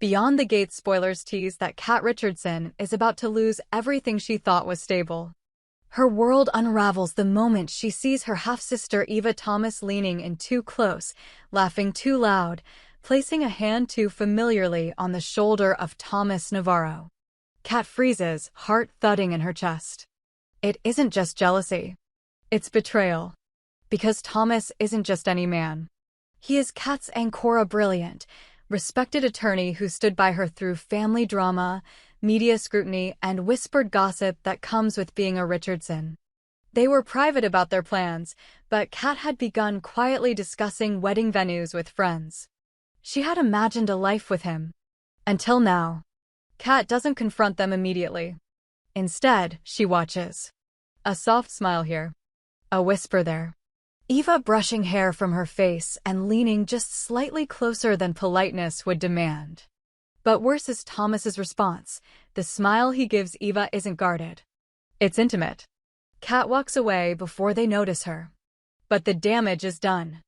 Beyond the Gate spoilers tease that Kat Richardson is about to lose everything she thought was stable. Her world unravels the moment she sees her half-sister Eva Thomas leaning in too close, laughing too loud, placing a hand too familiarly on the shoulder of Thomas Navarro. Kat freezes, heart thudding in her chest. It isn't just jealousy. It's betrayal. Because Thomas isn't just any man. He is Kat's Ancora brilliant, respected attorney who stood by her through family drama, media scrutiny, and whispered gossip that comes with being a Richardson. They were private about their plans, but Kat had begun quietly discussing wedding venues with friends. She had imagined a life with him. Until now. Kat doesn't confront them immediately. Instead, she watches. A soft smile here. A whisper there. Eva brushing hair from her face and leaning just slightly closer than politeness would demand. But worse is Thomas's response. The smile he gives Eva isn't guarded. It's intimate. Kat walks away before they notice her. But the damage is done.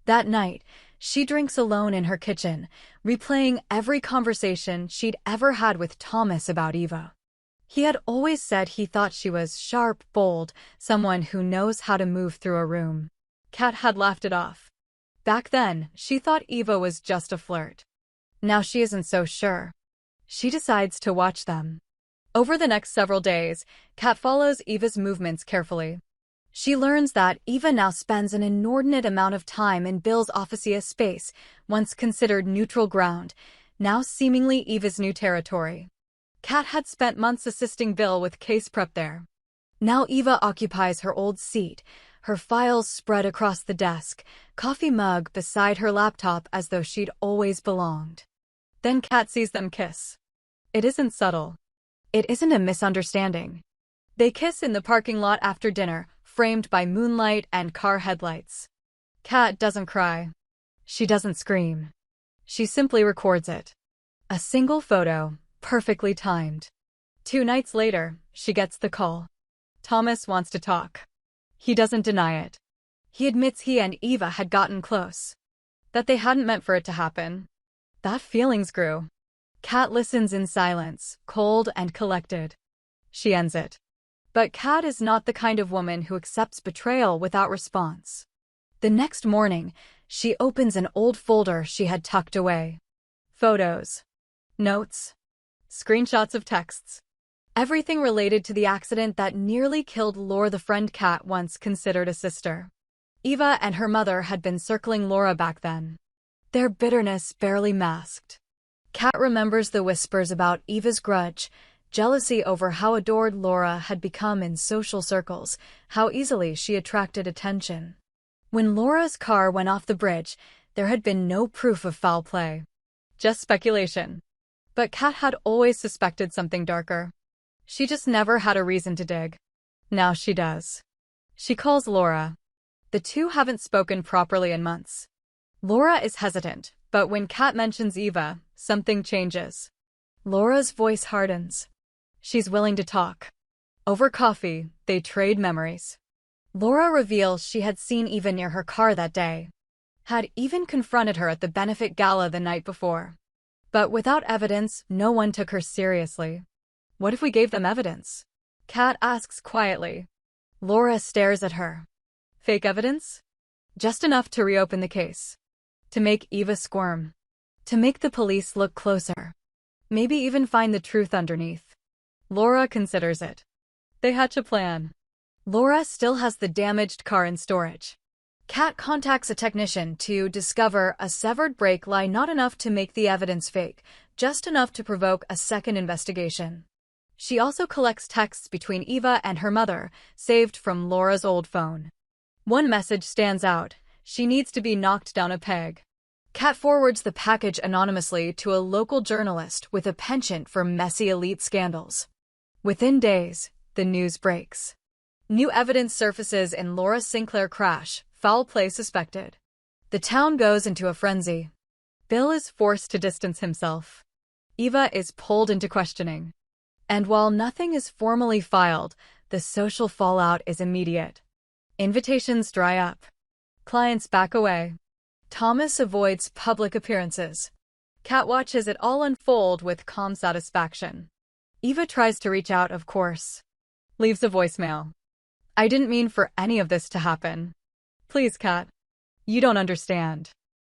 That night, she drinks alone in her kitchen, replaying every conversation she'd ever had with Thomas about Eva. He had always said he thought she was sharp, bold, someone who knows how to move through a room. Kat had laughed it off. Back then, she thought Eva was just a flirt. Now she isn't so sure. She decides to watch them. Over the next several days, Kat follows Eva's movements carefully. She learns that Eva now spends an inordinate amount of time in Bill's office space, once considered neutral ground, now seemingly Eva's new territory. Kat had spent months assisting Bill with case prep there. Now Eva occupies her old seat, her files spread across the desk, coffee mug beside her laptop as though she'd always belonged. Then Kat sees them kiss. It isn't subtle. It isn't a misunderstanding. They kiss in the parking lot after dinner, framed by moonlight and car headlights. Kat doesn't cry. She doesn't scream. She simply records it. A single photo, perfectly timed. 2 nights later, she gets the call. Thomas wants to talk. He doesn't deny it. He admits he and Eva had gotten close. That they hadn't meant for it to happen. That feelings grew. Kat listens in silence, cold and collected. She ends it. But Kat is not the kind of woman who accepts betrayal without response. The next morning, she opens an old folder she had tucked away. Photos. Notes. Screenshots of texts. Everything related to the accident that nearly killed Laura, the friend Kat once considered a sister. Eva and her mother had been circling Laura back then. Their bitterness barely masked. Kat remembers the whispers about Eva's grudge, jealousy over how adored Laura had become in social circles, how easily she attracted attention. When Laura's car went off the bridge, there had been no proof of foul play. Just speculation. But Kat had always suspected something darker. She just never had a reason to dig. Now she does. She calls Laura. The two haven't spoken properly in months. Laura is hesitant, but when Kat mentions Eva, something changes. Laura's voice hardens. She's willing to talk. Over coffee, they trade memories. Laura reveals she had seen Eva near her car that day. Had even confronted her at the benefit gala the night before. But without evidence, no one took her seriously. What if we gave them evidence? Kat asks quietly. Laura stares at her. Fake evidence? Just enough to reopen the case. To make Eva squirm. To make the police look closer. Maybe even find the truth underneath. Laura considers it. They hatch a plan. Laura still has the damaged car in storage. Kat contacts a technician to discover a severed brake line, not enough to make the evidence fake, just enough to provoke a second investigation. She also collects texts between Eva and her mother, saved from Laura's old phone. One message stands out. She needs to be knocked down a peg. Kat forwards the package anonymously to a local journalist with a penchant for messy elite scandals. Within days, the news breaks. New evidence surfaces in Laura Sinclair crash, foul play suspected. The town goes into a frenzy. Bill is forced to distance himself. Eva is pulled into questioning. And while nothing is formally filed, the social fallout is immediate. Invitations dry up. Clients back away. Thomas avoids public appearances. Kat watches it all unfold with calm satisfaction. Eva tries to reach out, of course. Leaves a voicemail. I didn't mean for any of this to happen. Please, Kat. You don't understand.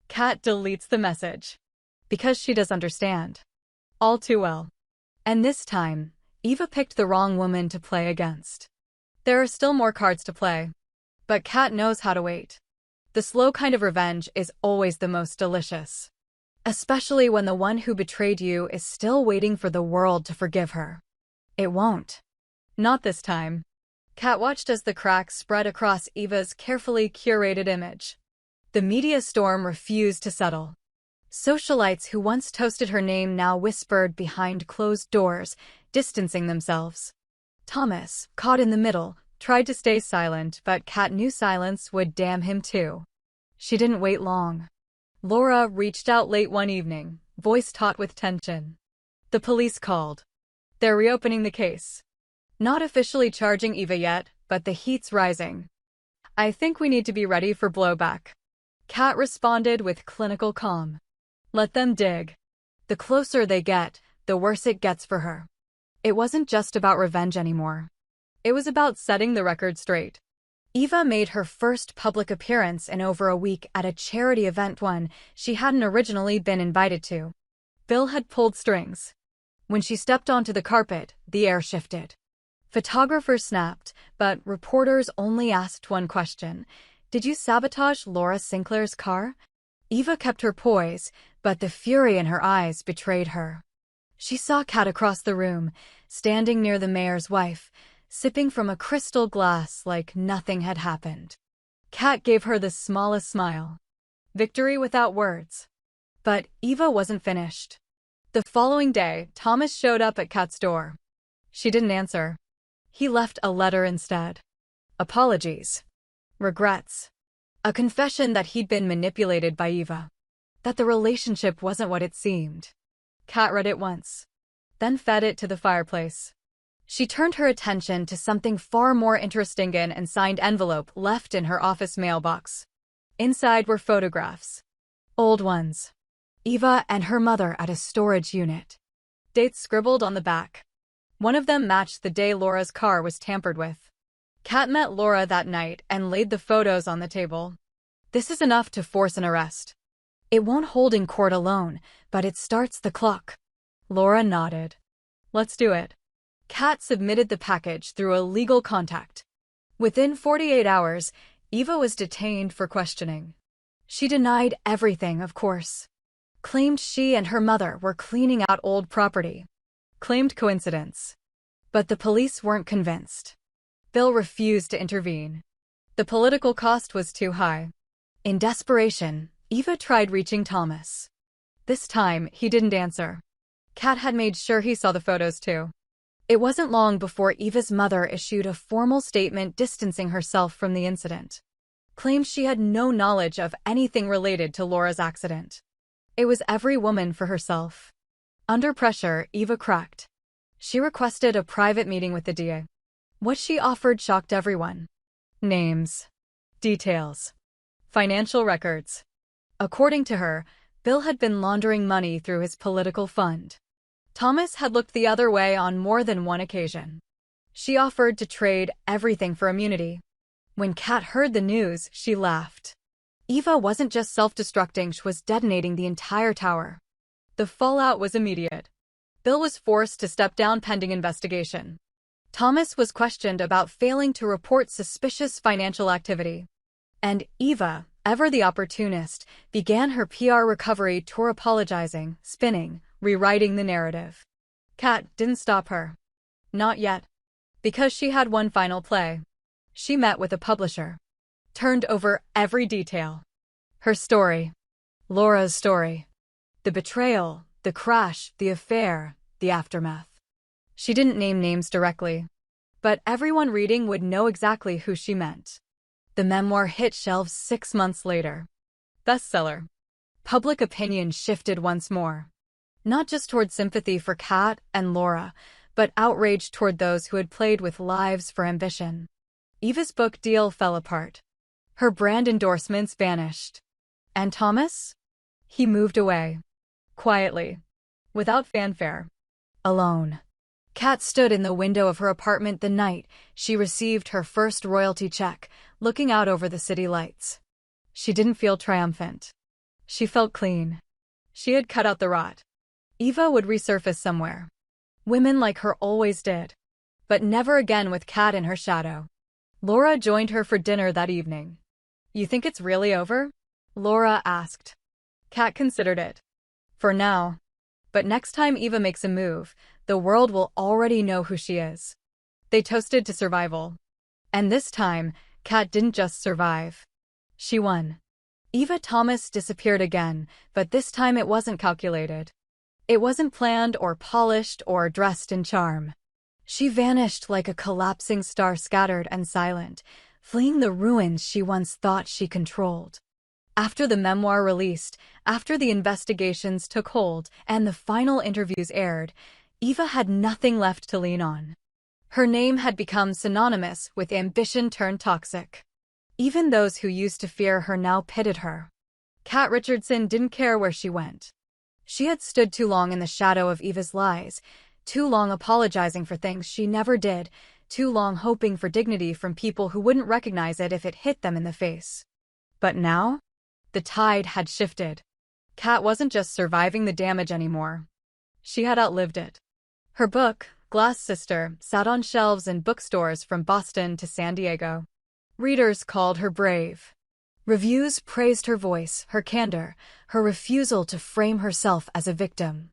Kat deletes the message. Because she does understand. All too well. And this time, Eva picked the wrong woman to play against. There are still more cards to play. But Kat knows how to wait. The slow kind of revenge is always the most delicious. Especially when the one who betrayed you is still waiting for the world to forgive her. It won't. Not this time. Kat watched as the cracks spread across Eva's carefully curated image. The media storm refused to settle. Socialites who once toasted her name now whispered behind closed doors, distancing themselves. Thomas, caught in the middle, tried to stay silent, but Kat knew silence would damn him too. She didn't wait long. Laura reached out late one evening, voice taut with tension. The police called. They're reopening the case. Not officially charging Eva yet, but the heat's rising. I think we need to be ready for blowback. Kat responded with clinical calm. Let them dig. The closer they get, the worse it gets for her. It wasn't just about revenge anymore. It was about setting the record straight. Eva made her first public appearance in over a week at a charity event, one she hadn't originally been invited to. Bill had pulled strings. When she stepped onto the carpet, the air shifted. Photographers snapped, but reporters only asked one question. Did you sabotage Laura Sinclair's car? Eva kept her poise, but the fury in her eyes betrayed her. She saw Kat across the room, standing near the mayor's wife, sipping from a crystal glass like nothing had happened. Kat gave her the smallest smile. Victory without words. But Eva wasn't finished. The following day, Thomas showed up at Kat's door. She didn't answer. He left a letter instead. Apologies. Regrets. A confession that he'd been manipulated by Eva. That the relationship wasn't what it seemed. Kat read it once. Then fed it to the fireplace. She turned her attention to something far more interesting in an signed envelope left in her office mailbox. Inside were photographs. Old ones. Eva and her mother at a storage unit. Dates scribbled on the back. One of them matched the day Laura's car was tampered with. Kat met Laura that night and laid the photos on the table. This is enough to force an arrest. It won't hold in court alone, but it starts the clock. Laura nodded. Let's do it. Kat submitted the package through a legal contact. Within 48 hours, Eva was detained for questioning. She denied everything, of course. Claimed she and her mother were cleaning out old property. Claimed coincidence. But the police weren't convinced. Bill refused to intervene. The political cost was too high. In desperation, Eva tried reaching Thomas. This time, he didn't answer. Kat had made sure he saw the photos too. It wasn't long before Eva's mother issued a formal statement distancing herself from the incident. Claimed she had no knowledge of anything related to Laura's accident. It was every woman for herself. Under pressure, Eva cracked. She requested a private meeting with the DA. What she offered shocked everyone. Names. Details. Financial records. According to her, Bill had been laundering money through his political fund. Thomas had looked the other way on more than one occasion. She offered to trade everything for immunity. When Kat heard the news, she laughed. Eva wasn't just self-destructing, she was detonating the entire tower. The fallout was immediate. Bill was forced to step down pending investigation. Thomas was questioned about failing to report suspicious financial activity. And Eva, ever the opportunist, began her PR recovery tour, apologizing, spinning, rewriting the narrative. Kat didn't stop her. Not yet. Because she had one final play. She met with a publisher. Turned over every detail. Her story. Laura's story. The betrayal, the crash, the affair, the aftermath. She didn't name names directly. But everyone reading would know exactly who she meant. The memoir hit shelves 6 months later. Bestseller. Public opinion shifted once more. Not just toward sympathy for Kat and Laura, but outrage toward those who had played with lives for ambition. Eva's book deal fell apart. Her brand endorsements vanished. And Thomas? He moved away. quietly, without fanfare, alone. Kat stood in the window of her apartment the night she received her first royalty check, looking out over the city lights. She didn't feel triumphant. She felt clean. She had cut out the rot. Eva would resurface somewhere. Women like her always did. But never again with Kat in her shadow. Laura joined her for dinner that evening. "You think it's really over?" Laura asked. Kat considered it. "For now. But next time Eva makes a move, the world will already know who she is." They toasted to survival. And this time, Kat didn't just survive. She won. Eva Thomas disappeared again, but this time it wasn't calculated. It wasn't planned or polished or dressed in charm. She vanished like a collapsing star, scattered and silent, fleeing the ruins she once thought she controlled. After the memoir released, after the investigations took hold, and the final interviews aired, Eva had nothing left to lean on. Her name had become synonymous with ambition turned toxic. Even those who used to fear her now pitied her. Kat Richardson didn't care where she went. She had stood too long in the shadow of Eva's lies, too long apologizing for things she never did, too long hoping for dignity from people who wouldn't recognize it if it hit them in the face. But now, the tide had shifted. Kat wasn't just surviving the damage anymore. She had outlived it. Her book, Glass Sister, sat on shelves in bookstores from Boston to San Diego. Readers called her brave. Reviews praised her voice, her candor, her refusal to frame herself as a victim.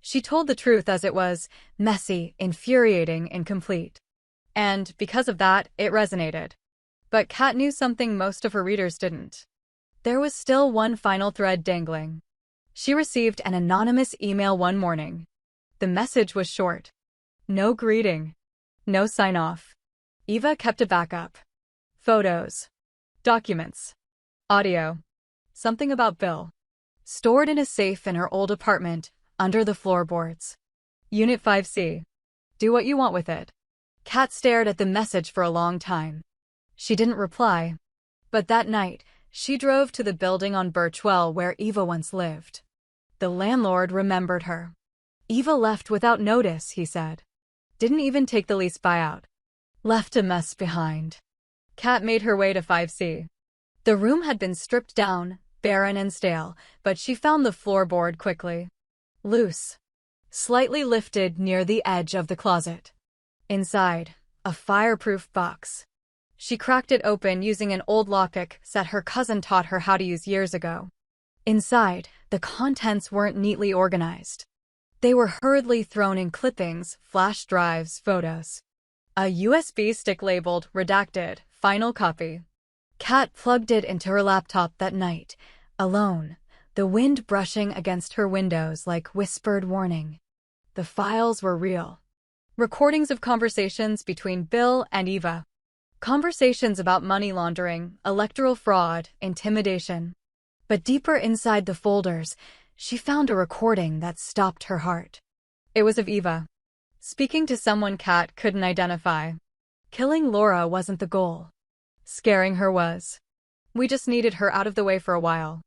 She told the truth as it was, messy, infuriating, incomplete. And, because of that, it resonated. But Kat knew something most of her readers didn't. There was still one final thread dangling. She received an anonymous email one morning. The message was short. No greeting. No sign-off. Eva kept a backup. Photos. Documents. Audio. Something about Bill. Stored in a safe in her old apartment, under the floorboards. Unit 5C. Do what you want with it. Kat stared at the message for a long time. She didn't reply. But that night, she drove to the building on Birchwell where Eva once lived. The landlord remembered her. Eva left without notice, he said. Didn't even take the lease buyout. Left a mess behind. Kat made her way to 5C. The room had been stripped down, barren and stale, but she found the floorboard quickly. Loose. Slightly lifted near the edge of the closet. Inside, a fireproof box. She cracked it open using an old lockpick set her cousin taught her how to use years ago. Inside, the contents weren't neatly organized. They were hurriedly thrown in clippings, flash drives, photos. A USB stick labeled Redacted, Final Copy. Kat plugged it into her laptop that night, alone, the wind brushing against her windows like whispered warning. The files were real. Recordings of conversations between Bill and Eva. Conversations about money laundering, electoral fraud, intimidation. But deeper inside the folders, she found a recording that stopped her heart. It was of Eva, speaking to someone Kat couldn't identify. Killing Laura wasn't the goal. Scaring her was. We just needed her out of the way for a while.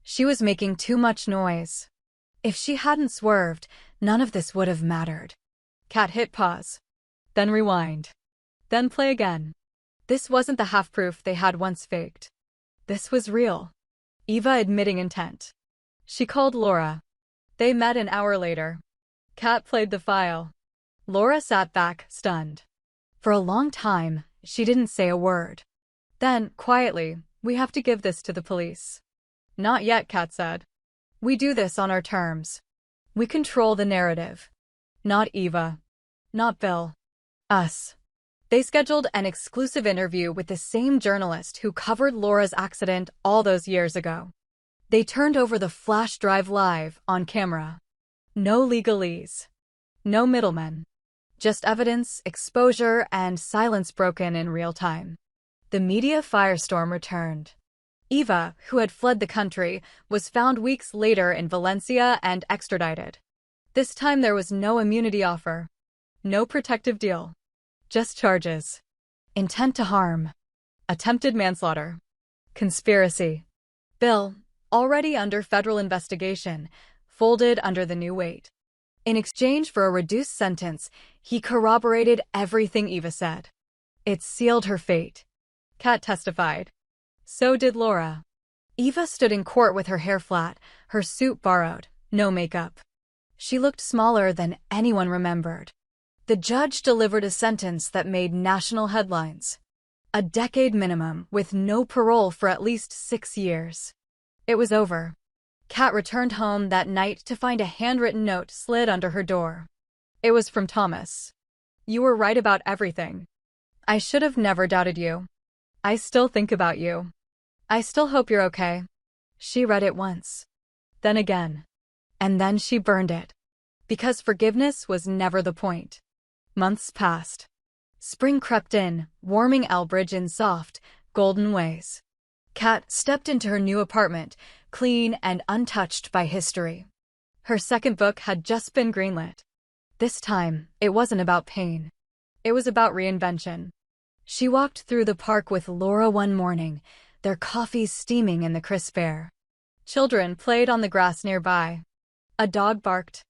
She was making too much noise. If she hadn't swerved, none of this would have mattered. Kat hit pause. Then rewind. Then play again. This wasn't the half-proof they had once faked. This was real. Eva admitting intent. She called Laura. They met an hour later. Kat played the file. Laura sat back, stunned. For a long time, she didn't say a word. Then, quietly, "We have to give this to the police." "Not yet," Kat said. "We do this on our terms. We control the narrative. Not Eva. Not Bill. Us." They scheduled an exclusive interview with the same journalist who covered Laura's accident all those years ago. They turned over the flash drive live, on camera. No legalese. No middlemen. Just evidence, exposure, and silence broken in real time. The media firestorm returned. Eva, who had fled the country, was found weeks later in Valencia and extradited. This time there was no immunity offer. No protective deal. Just charges. Intent to harm. Attempted manslaughter. Conspiracy. Bill, already under federal investigation, folded under the new weight. In exchange for a reduced sentence, he corroborated everything Eva said. It sealed her fate. Kat testified. So did Laura. Eva stood in court with her hair flat, her suit borrowed, no makeup. She looked smaller than anyone remembered. The judge delivered a sentence that made national headlines. A decade minimum, with no parole for at least 6 years. It was over. Kat returned home that night to find a handwritten note slid under her door. It was from Thomas. You were right about everything. I should have never doubted you. I still think about you. I still hope you're okay. She read it once. Then again. And then she burned it. Because forgiveness was never the point. Months passed. Spring crept in, warming Elbridge in soft, golden ways. Kat stepped into her new apartment, clean and untouched by history. Her second book had just been greenlit. This time, it wasn't about pain. It was about reinvention. She walked through the park with Laura one morning, their coffees steaming in the crisp air. Children played on the grass nearby. A dog barked.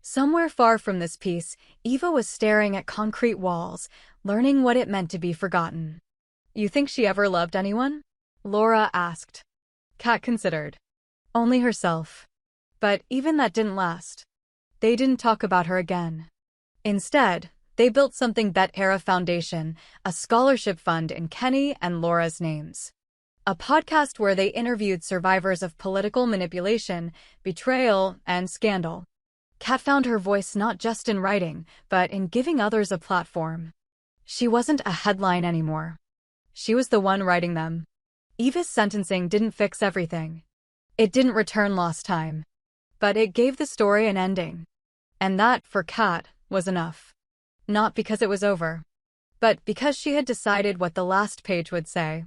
Somewhere far from this piece, Eva was staring at concrete walls, learning what it meant to be forgotten. You think she ever loved anyone? Laura asked. Kat considered. Only herself. But even that didn't last. They didn't talk about her again. Instead, they built something Bet-Era Foundation, a scholarship fund in Kenny and Laura's names. A podcast where they interviewed survivors of political manipulation, betrayal, and scandal. Kat found her voice not just in writing, but in giving others a platform. She wasn't a headline anymore. She was the one writing them. Eva's sentencing didn't fix everything. It didn't return lost time. But it gave the story an ending. And that, for Kat, was enough. Not because it was over, but because she had decided what the last page would say.